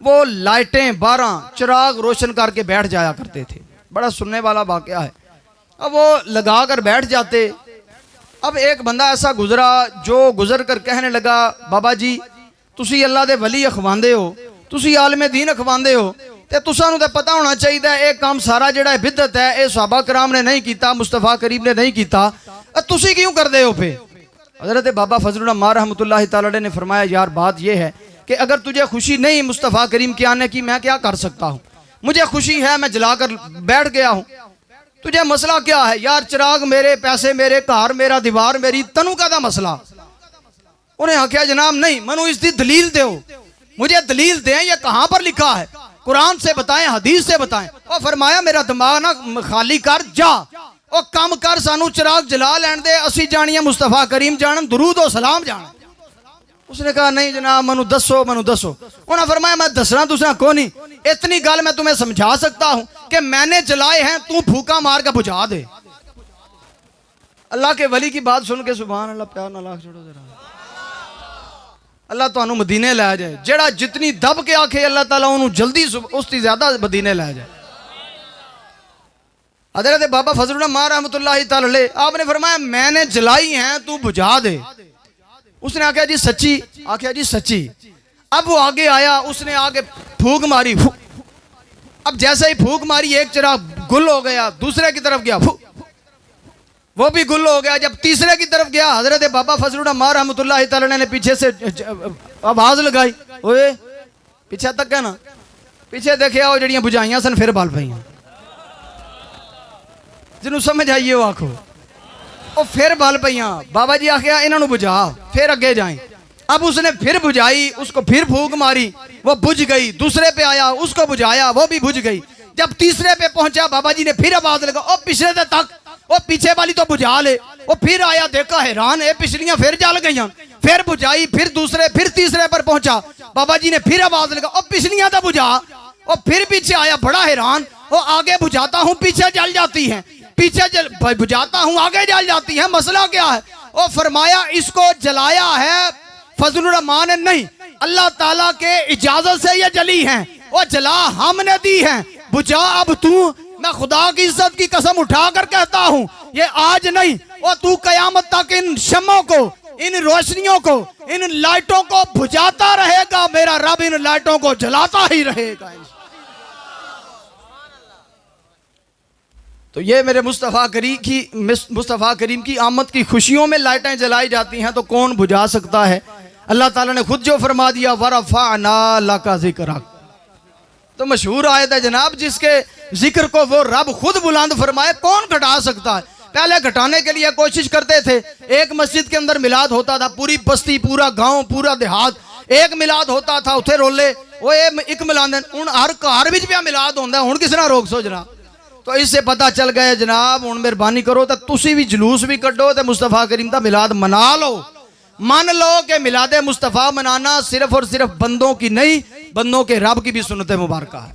वो लाइटें 12 चिराग रोशन करके बैठ जाया करते थे। बड़ा सुनने वाला वाकया है। अब वो लगा कर बैठ जाते। अब एक बंदा ऐसा गुजरा जो गुजर कर कहने लगा, बाबा जी तुसी अल्लाह दे वली अखवांदे हो, तुसी आलमे दीन अखवांदे हो, ते तुसानू तो पता होना चाहिए ये काम सारा जिहड़ा बिदअत है ये सहाबा कराम ने नहीं किया, मुस्तफ़ा करीम ने नहीं किया, तुसी क्यों करदे हो पे? हज़रत बाबा फजलुर रहमान रहमतुल्लाहि ताला अलैह ने फरमाया, यार बात यह है कि अगर तुझे खुशी नहीं मुस्तफ़ा करीम के आने की, मैं क्या कर सकता हूँ? मुझे खुशी है, मैं जलाकर बैठ गया हूँ। तुझे मसला क्या है? यार चिराग मेरे, पैसे मेरे, घर मेरा, दीवार मेरी, तनु का मसला। उन्हें आख्या जनाब नहीं, मनु इसकी दलील दो, मुझे दलील दें, ये कहां पर लिखा है? कुरान से बताएं, हदीस से बताएं। और फरमाया मेरा दिमाग ना खाली कर, जा और कम कर, सानू चिराग जला लैन दे, असी जानिए मुस्तफ़ा करीम जानन, दुरूद और सलाम जान। उसने कहा नहीं जनाब मनु दसो, मनु दसो। उन्हें फरमाया मैं दसना तुसा को नहीं, इतनी गल मैं तुम्हें समझा सकता हूं कि मैंने जलाए हैं, तू फूका मार के बुझा दे। अल्लाह के वली की बात सुन के सुभान अल्लाह, प्यार ना लाख छोड़ो जरा। अल्लाह तुहानू मदीने लै जाए, जेड़ा जितनी दब के आखे अल्लाह ताला उन्होंने जल्दी उसकी ज्यादा मदीने लै जाए। हज़रत बाबा फजलुर रहमान रहमतुल्लाहि ताला अलैह आपने फरमाया मैंने जलाई हैं, तू बुझा दे। उसने आख्या जी सच्ची? आख्या जी सच्ची। अब वो आगे आया, उसने आगे फूक मारी, अब जैसे ही फूक मारी एक चिराग गुल हो गया, दूसरे की तरफ गया, वो भी गुल हो गया। जब तीसरे की तरफ गया, हजरत बाबा फजलुर रहमान रहमतुल्लाह तआला ने पीछे से आवाज लगाई, ओए पीछे तक है ना, पीछे देखे आओ जड़ियां बुझाइयां सन फिर बल पईयां। जिन्हों समझ आइए वो आखो, ओ फिर बल पईयां। बाबा जी आखिया इन्हों बुझा, फिर अगे जाए। अब उसने फिर बुझाई, उसको फिर फूंक मारी, वो बुझ गई। दूसरे पे आया, उसको बुझाया, वो भी बुझ गई। जब तीसरे पे पहुंचा, बाबा जी ने फिर आवाज लगा, ओ पिछले तक, वो पीछे वाली तो बुझा ले। वो फिर आया, देखा हैरान है, पिछलियां फिर जल गई, फिर बुझाई, फिर दूसरे, फिर तीसरे पर पहुंचा, बाबा जी ने फिर आवाज लगा, ओ पिछलियां तो बुझा। वो फिर पीछे आया, बड़ा हैरान, वो आगे बुझाता हूं पीछे जल जाती है, पीछे बुझाता हूं आगे जल जाती है, मसला क्या है? वो फरमाया इसको जलाया है फजलुर रहमान ने नहीं, अल्लाह ताला के इजाजत से ये जली हैं। वो जला हमने दी है, बुझा अब तू। मैं खुदा की इज्जत की कसम उठाकर कहता हूं, ये आज नहीं, वो तू कयामत तक इन शम्मों को, इन रोशनियों को, इन लाइटों को बुझाता रहेगा। मेरा रब इन लाइटों को जलाता ही रहेगा। तो ये मेरे मुस्तफ़ा करीम की आमद की खुशियों में लाइटें जलाई जाती हैं, तो कौन बुझा सकता है? अल्लाह ताला ने खुद जो फरमा दिया, वरफ़अना लका ज़िक्रक, तो मशहूर आयत है जनाब, जिसके जिक्र को वो रब खुद बुलंद फरमाए, कौन घटा सकता है? पहले घटाने के लिए कोशिश करते थे। एक मस्जिद के अंदर मिलाद होता था, पूरी बस्ती, पूरा गांव, पूरा देहात, एक मिलाद होता था, उथे रोले वो एक मिलाद हूँ हर घर भी मिलाद होता है। हूँ किस ना रोक सो जनाब। तो इससे पता चल गया जनाब, हूँ मेहरबानी करो तो तुसी भी जुलूस भी कड्डो तो मुस्तफ़ा करीम का मिलाद मना लो। मान लो कि मिलाद मुस्तफ़ा मनाना सिर्फ और सिर्फ बंदों की नहीं, बंदों के रब की भी सुन्नत मुबारक है।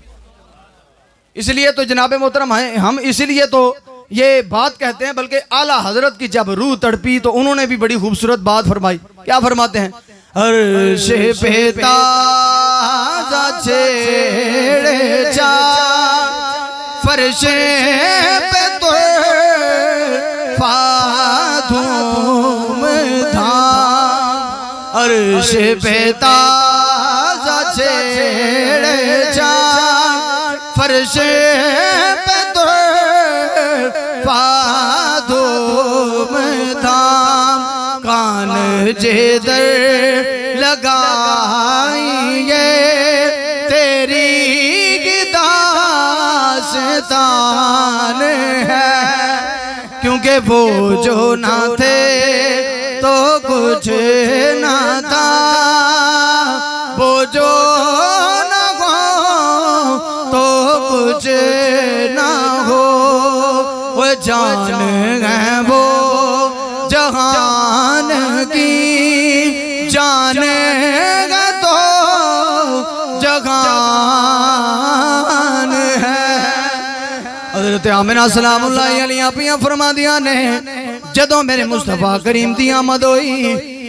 इसलिए तो जनाब मोहतरम है, हम इसलिए तो ये बात कहते हैं। बल्कि आला हजरत की जब रूह तड़पी तो उन्होंने भी बड़ी खूबसूरत बात फरमाई। क्या फरमाते हैं? अर्श पे ताज़ा छेड़े जा, फर्शे पे तो धूम धाम, अर्श पे ताज़ा छेड़े जा, फर्शे पे तो धूम धाम, कान जिधर लगाइए तेरी दास्तान है, क्योंकि वो जो ना थे तो कुछ ना था, वो जो ना हो तो कुछ ना हो, वो जान है वो जहान की, जानेगा तो जहान है। हज़रत आमिना सलामुल्लाहि अलैहा पिया फरमा दिया ने, जदों मेरे मुस्तफ़ा करीम दी आमद होई,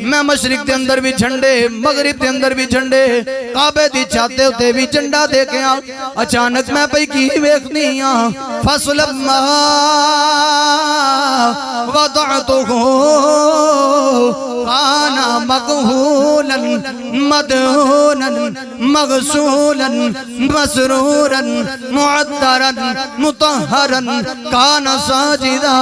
मैं मशरिक के अंदर भी झंडे, मगरिब के अंदर भी झंडे, काबे दी छाते उत्ते भी झंडा देखिया। अचानक मैं पई की वेखनी आ, फसलम्मा वदअतुहु काना मकहूलन मदहूनन मगसूलन मसरूरन मुअत्तरन मुतहरन काना साजिदा।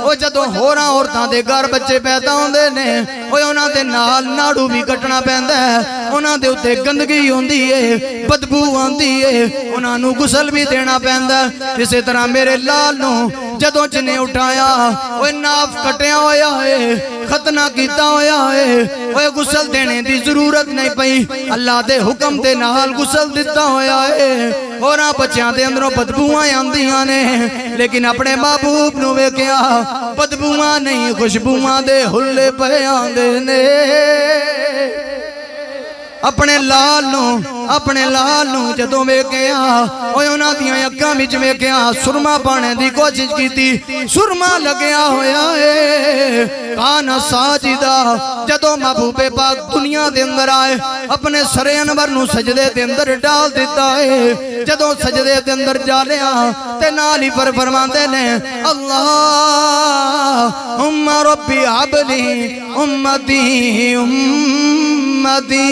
ओ जदों होरां औरतां दे घर बच्चे पैदा होंदे ने, ओए उन्हां दे नाल नाड़ू भी कटना पैंदा है, उन्हां दे उत्ते गंदगी होंदी है, बदबू आंदी है, उन्हां नूं गुसल भी देना पैंदा। इसे तरह मेरे लाल नूं जदों जिन्हें उठाया, ओए नाफ कटिया होया है, खतना कीता होया है, ओए गुसल देने दी जरूरत नहीं पई, अल्लाह दे हुक्म दे नाल गुसल दिता होया है। होरां बच्चियां दे अंदरों बदबूआं आंदियां ने, लेकिन अपने महबूब नूं वेखिया बदबूआं नहीं, खुशबूआं दे हुल्ले पे आंदे ने। अपने लाल नूं जदों वेखिया, ओए उन्हां दियां अखां विच वेखिया सुरमा पाने दी कोशिश कीती, सुरमा लग्या होया है, काना साजिदा। जदों महबूबे पाक दुनिया दे अंदर आए, अपने सरे अनवर नूं सजदे दे अंदर डाल दिता है। जदों सजदे दे अंदर जालिया ते नाल ही फरमांदे ने, अल्लाहुम्मा रब्बी हबली उम्मती उम्मती।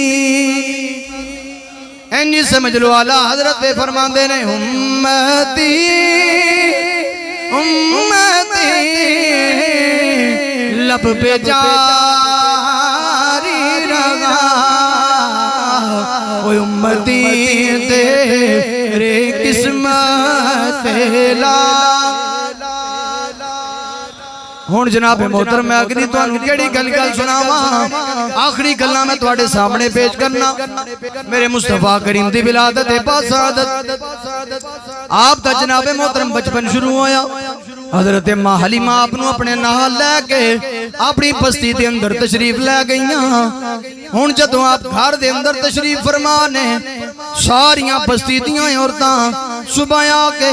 इंजी समझ लो, आला हजरत पे फरमांदे ने, उम्मती उम्मती लब पे जारी रहा ओ उम्मती तेरे किस्मत ला। हुण जनाब मोहतरम मैं अगली तुहानू केड़ी गल सुनावा, आखिरी गल्लां मैं तुहाडे सामने पेश करना। मेरे मुस्तफा करीम दी विलादत बासादत आप दा जनाब मोहतरम बचपन शुरू होया। हजरत मां हलीमा आपनू अपने नाल लैके अपनी बस्ती दे अंदर तशरीफ लै गईयां। हुण जदों आप घर दे अंदर तशरीफ फरमा ने, सारियां बस्ती दियां औरतां सुबह आके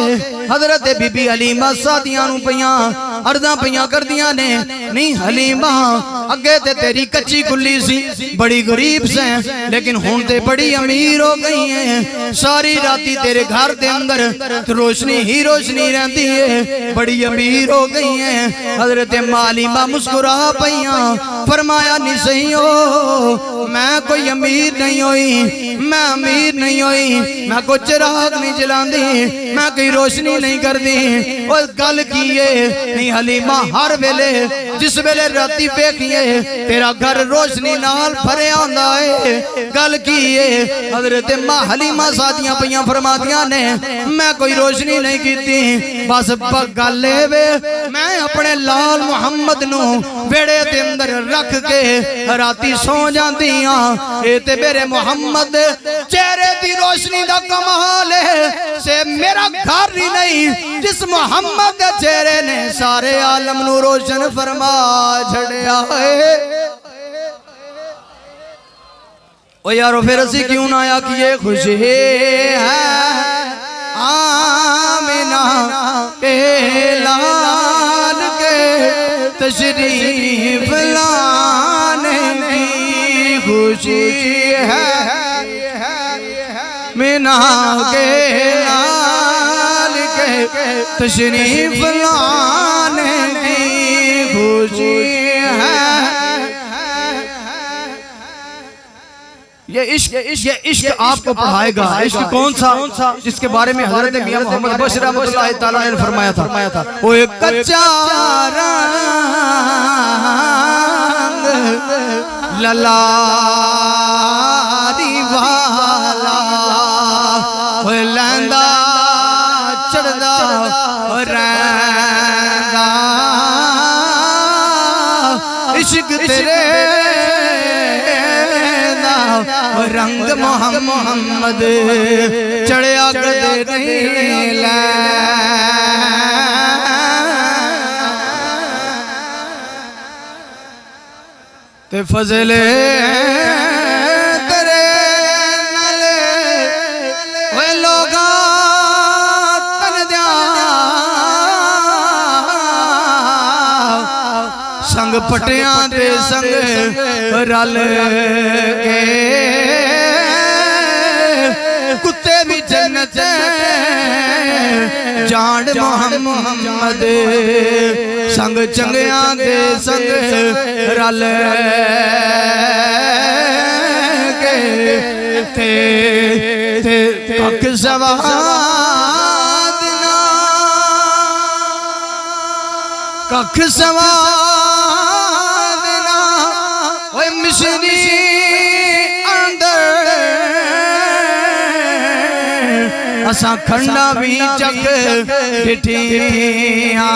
हजरत बीबी हलीमा सादियां नू पईयां अर्ज़ां पईयां करदियां ने, नहीं हलीमा अगे ते तेरी कच्ची गुल्ली सी, बड़ी गरीब से, लेकिन हुण ते बड़ी अमीर हो गई है। सारी राती तेरे घर दे अंदर रोशनी ही रोशनी रहती है, बड़ी अमीर हो गई है। हजरत मालिमा मुस्कुरा पईयां, फरमाया नहीं सही हो, मैं कोई अमीर नहीं हुई, मैं अमीर नहीं हुई, मैं कोई चिराग नहीं जलांदी, मैं कोई रोशनी नहीं करती। और गल की है नहीं हलीमा, हर वेले जिस वेले राती वेखिए तेरा घर रोशनी नाल भरिया हुंदा है। गल की है हजरत मां हलीमा सादियां पईयां फरमादियां ने, मैं कोई रोशनी नहीं कीती, बस गल वे मैं अपने लाल मुहम्मद नू वेड़े दे अंदर रख के राती सो जांदी हां। ए ते मेरे मुहम्मद चेहरे दी रोशनी दा कमाल है, से मेरा घर ही नहीं जिस मुहम्मद दे चेहरे ने सारे आलम नू रोशन फरमा छड़िया है। ओ यारो फिर असी क्यों ना आया कि ये खुशी है आमिना के लाल के तशरीफ लाने की खुशी है, मीना के लाल के तशरीफ लाने की खुशी है। ये इश्क आपको पढ़ाएगा। इश्क कौन सा जिसके बारे में हजरत मियां मोहम्मद बशीर रहमतुल्लाह तआला ने फरमाया था, वो एक कच्चा रंग ललारी वाला, वो लैंदा चढ़दा रैंदा, इश्क तेरे रंग मोहम्मद चढ़िया कदे नहीं लै। ते फजले तेरे नाले ओए लोगा तन दिया संग पटियां दे संग रल के, कुत्ते भी जन्नत जान मोहम्मद संग चंगियां दे संग रल के, ते कख सवाद ना कख सवाद ना ओए मिश्री असा खंडा भी चख डिठिया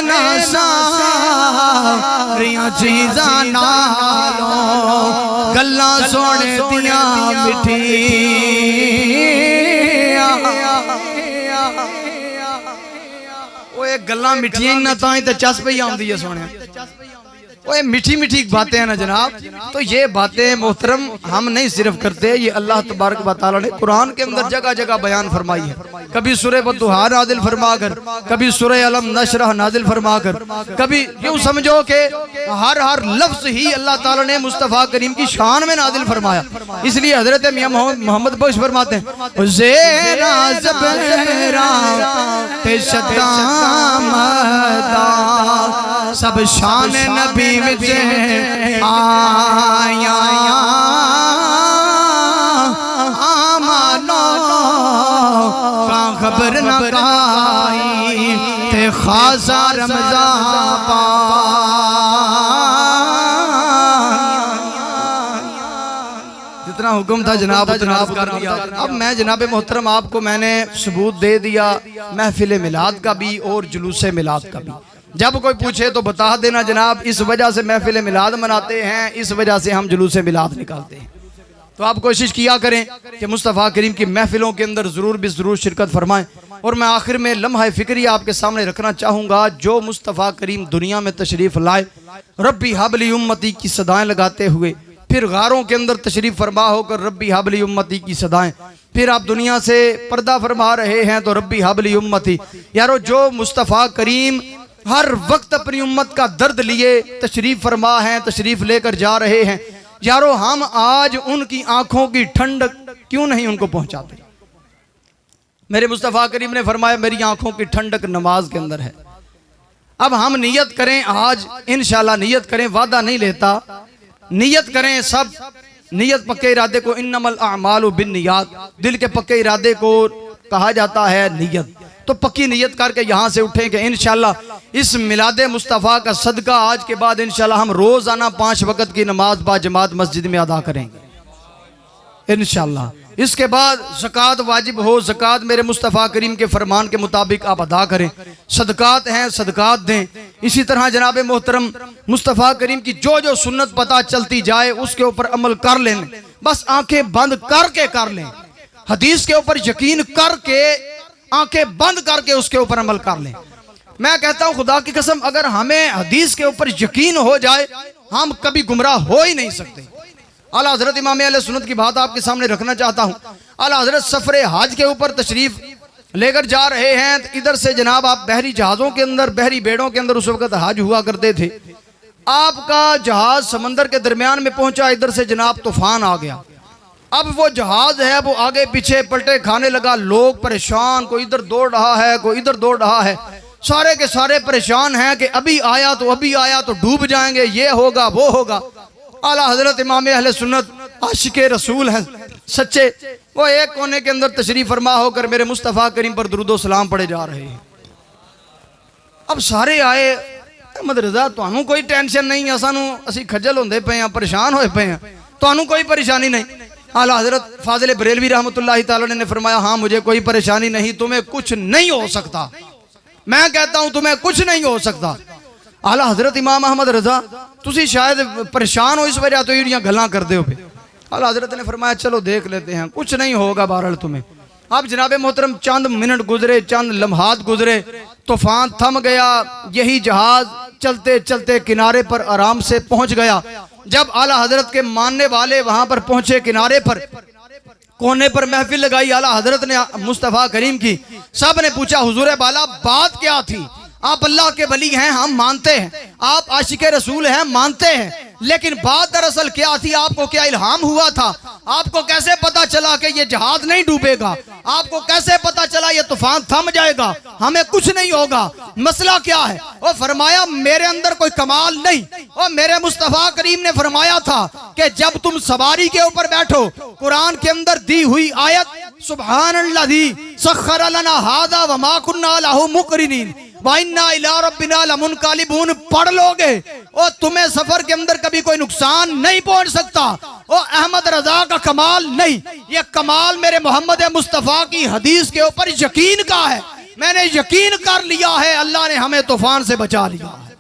ना सारियां चीज़ां नालों गल्लां सोने दियां मिठियां। ओए गल्लां मिठियां ना ताई ते चस पई आउंदी है सोने। ओए मीठी मीठी बातें हैं ना जनाब, तो ये बातें मोहतरम हम नहीं सिर्फ करते, ये अल्लाह तबारक व तआला ने कुरान के अंदर जगह जगह बयान फरमाई है। कभी सूरह वद्दुहा नाजिल फरमाकर, कभी सूरह अलम नशरह नाजिल फरमाकर, कभी यूं समझो कि हर लफ्ज ही अल्लाह ताला ने मुस्तफ़ा करीम की शान में नाजिल फरमाया। इसलिए हजरत मियां मोहम्मद बख्श फरमाते हैं, ज़ेरा ज़बेरा ते शद्दामदा सब शान नबी विच आया आमानो का खबर न पाई ते खासा रमज़ान जितना हुक्म था जनाब जनाब कर दिया। अब मैं जनाब मोहतरम आपको मैंने सबूत दे दिया महफिल मिलाद का भी और जुलूस मिलाद का भी। जब कोई पूछे तो बता देना जनाब इस वजह से महफिल मिलाद मनाते हैं, इस वजह से हम जुलूस मिलाद निकालते हैं। तो आप कोशिश किया करें कि मुस्तफ़ा करीम की महफिलों के अंदर ज़रूर भी ज़रूर शिरकत फरमाएं। और मैं आखिर में लम्हा फ़िक्री आपके सामने रखना चाहूँगा, जो मुस्तफ़ा करीम दुनिया में तशरीफ़ लाए रब्बी हबली उम्मती की सदाएँ लगाते हुए, फिर गारों के अंदर तशरीफ़ फरमा होकर रब्बी हबली उम्मती की सदाएँ, फिर आप दुनिया से पर्दा फरमा रहे हैं तो रब्बी हबली उम्मती। यारो जो मुस्तफ़ा करीम हर वक्त अपनी उम्मत का दर्द लिए तशरीफ़ फरमा हैं, तशरीफ़ लेकर जा रहे हैं, यारो हम आज उनकी आंखों की ठंडक क्यों नहीं उनको पहुंचाते। मेरे मुस्तफ़ा करीम ने फरमाया मेरी आंखों की ठंडक नमाज के अंदर है। अब हम नियत करें, आज इंशाल्लाह नियत करें, वादा नहीं लेता, नियत करें सब, नियत पक्के इरादे को इन्नमल अमालु बिन्नियात, दिल के पक्के इरादे को कहा जाता है नियत। तो पक्की नियत करके यहाँ से उठें कि इंशाल्लाह इस मिलादे मुस्तफ़ा का सदका आज के बाद इंशाल्लाह हम रोज़ाना 5 वक़्त की नमाज बा जमात मस्जिद में अदा करेंगे इंशाल्लाह। इसके बाद ज़कात वाजिब हो, ज़कात मेरे मुस्तफ़ा करीम के फरमान के मुताबिक आप अदा करें, सदकात हैं सदकात दें। इसी तरह जनाब मोहतरम मुस्तफ़ा करीम की जो जो सुन्नत पता चलती जाए उसके ऊपर अमल कर लें, बस आंखें बंद करके कर लें, हदीस के ऊपर यकीन करके आंखें बंद करके उसके ऊपर अमल कर लें। मैं कहता हूं खुदा की कसम अगर हमें हदीस के ऊपर यकीन हो जाए हम कभी गुमराह हो ही नहीं सकते। आला हजरत इमाम अहले सुन्नत की बात आपके सामने रखना चाहता हूं। आला हजरत सफरे हज के ऊपर तशरीफ लेकर जा रहे हैं, तो इधर से जनाब आप बहरी जहाजों के अंदर, बहरी बेड़ों के अंदर उस वक्त हज हुआ करते थे। आपका जहाज समंदर के दरमियान में पहुंचा, इधर से जनाब तूफान आ गया। अब वो जहाज है वो आगे पीछे पलटे खाने लगा, लोग परेशान, कोई इधर दौड़ रहा है कोई इधर दौड़ रहा है, सारे के सारे परेशान हैं कि अभी आया तो डूब जाएंगे, ये होगा वो होगा। आला हजरत इमाम अहले सुन्नत आशिक रसूल हैं सच्चे, वो एक कोने के अंदर तशरीफ फरमा होकर मेरे मुस्तफ़ा करीम पर दुरूद व सलाम पढ़े जा रहे हैं। अब सारे आए, अहमद रज़ा तुहानू कोई टेंशन नहीं, असी खज्जल होंदे पे हैं, परेशान होए पे हैं, तुहानू कोई परेशानी नहीं। आला हजरत फाजिल बरेलवी रहमतुल्लाहि तआला ने फरमाया हाँ मुझे कोई परेशानी नहीं, तुम्हें कुछ नहीं हो सकता। मैं कहता हूं तुम्हें कुछ नहीं हो सकता। आला हजरत इमाम अहमद रजा तुसी शायद परेशान हो इस वजह तो ये गल्लां करदे हो पे। आला हजरत ने फरमाया चलो देख लेते हैं, कुछ नहीं होगा बहरहाल तुम्हें। अब जनाब मोहतरम चंद मिनट गुजरे, चंद लम्हात गुजरे, तूफान थम गया, यही जहाज चलते चलते किनारे पर आराम से पहुंच गया। जब आला हजरत के मानने वाले वहां पर पहुंचे किनारे पर, कोने पर महफिल लगाई आला हजरत ने मुस्तफ़ा करीम की, सब ने पूछा हुजूर बाला बात क्या थी? आप अल्लाह के वली हैं हम मानते हैं, आप आशिक रसूल हैं मानते हैं, लेकिन बात दरअसल क्या थी? आपको क्या इल्हाम हुआ था? आपको कैसे पता चला कि ये जहाज नहीं डूबेगा? आपको कैसे पता चला ये तूफान थम जाएगा, हमें कुछ नहीं होगा? मसला क्या है? और फरमाया मेरे अंदर कोई कमाल नहीं। और मेरे मुस्तफ़ा करीम ने फरमाया था कि जब तुम सवारी के ऊपर बैठो, कुरान के अंदर दी हुई आयत सुब्हानल्लाज़ी सख्खर लना हाज़ा व मा कुन्ना लहू मुक़रिनीन व इन्ना इला रब्बिना लमुनक़लिबून पढ़ लोगे और तुम्हें सफर के अंदर कभी कोई नुकसान नहीं पहुंच सकता। और अहमद रजा का कमाल नहीं, ये कमाल मेरे मोहम्मद मुस्तफ़ा की हदीस के ऊपर यकीन का है। मैंने यकीन कर लिया है, अल्लाह ने हमें तूफान से बचा लिया है।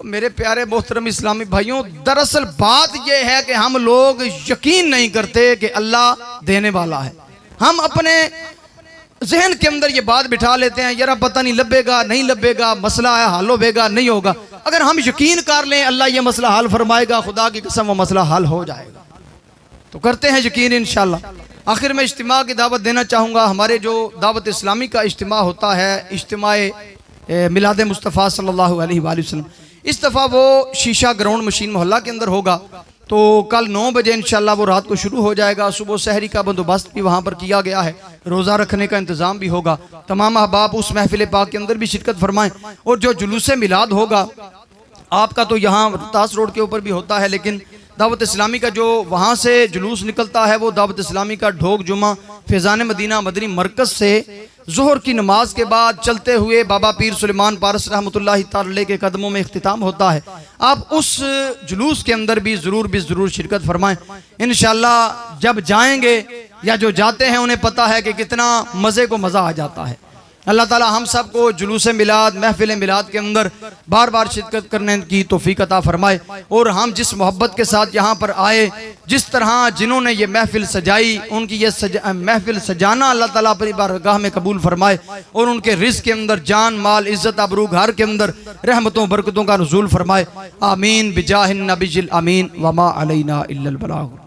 मेरे प्यारे मोहतरम इस्लामी भाइयों, दरअसल बात यह है कि हम लोग यकीन नहीं करते कि अल्लाह देने वाला है। हम अपने जहन के अंदर ये बात बिठा लेते हैं, यार पता नहीं लबेगा नहीं लबेगा, मसला है हल होगा नहीं होगा। अगर हम यकीन कर लें अल्लाह ये मसला हल फरमाएगा, खुदा की कसम वो मसला हल हो जाएगा। तो करते हैं यकीन इंशाल्लाह। आखिर में इज्तिमा की दावत देना चाहूँगा। हमारे जो दावत इस्लामी का इज्तिमा होता है, इज्तिमाए मिलाद मुस्तफ़ा सल्लल्लाहु अलैहि वसल्लम, इस दफ़ा वो शीशा ग्राउंड मशीन मोहल्ला के अंदर होगा। तो कल 9 बजे इंशाल्लाह वो रात को शुरू हो जाएगा। सुबह सहरी का बंदोबस्त भी वहाँ पर किया गया है, रोज़ा रखने का इंतज़ाम भी होगा। तमाम अहबाब उस महफिल पाक के अंदर भी शिरकत फरमाएं। और जो जुलूस मिलाद होगा आपका तो यहाँ रोहतास रोड के ऊपर भी होता है, लेकिन दावत इस्लामी का जो वहाँ से जुलूस निकलता है वो दावत इस्लामी का ढोक जुमा फैज़ान मदीना मदनी मरकज़ से ज़ोहर की नमाज के बाद चलते हुए बाबा पीर सुलेमान पारस रहमतुल्लाहि तआला के कदमों में इख्तिताम होता है। आप उस जुलूस के अंदर भी ज़रूर शिरकत फरमाएं। इंशाअल्लाह जब जाएंगे या जो जाते हैं उन्हें पता है कि कितना मज़े को मज़ा आ जाता है। अल्लाह ताला हम सबको जुलूस मिलाद महफिल मिलाद के अंदर बार बार शिरकत करने की तौफीक अता फरमाए और हम जिस मोहब्बत के साथ यहाँ पर आए, जिस तरह जिन्होंने ये महफिल सजाई, उनकी ये महफिल सजाना अल्लाह ताला अपनी बारगाह में कबूल फरमाए और उनके रिज़्क़ के अंदर जान माल इज़्ज़त आबरू घर के अंदर रहमतों बरकतों का नुज़ूल फरमाए। आमीन बिजाहिन नबीजिल अमीन वमा अलैना इल्लल बलाग।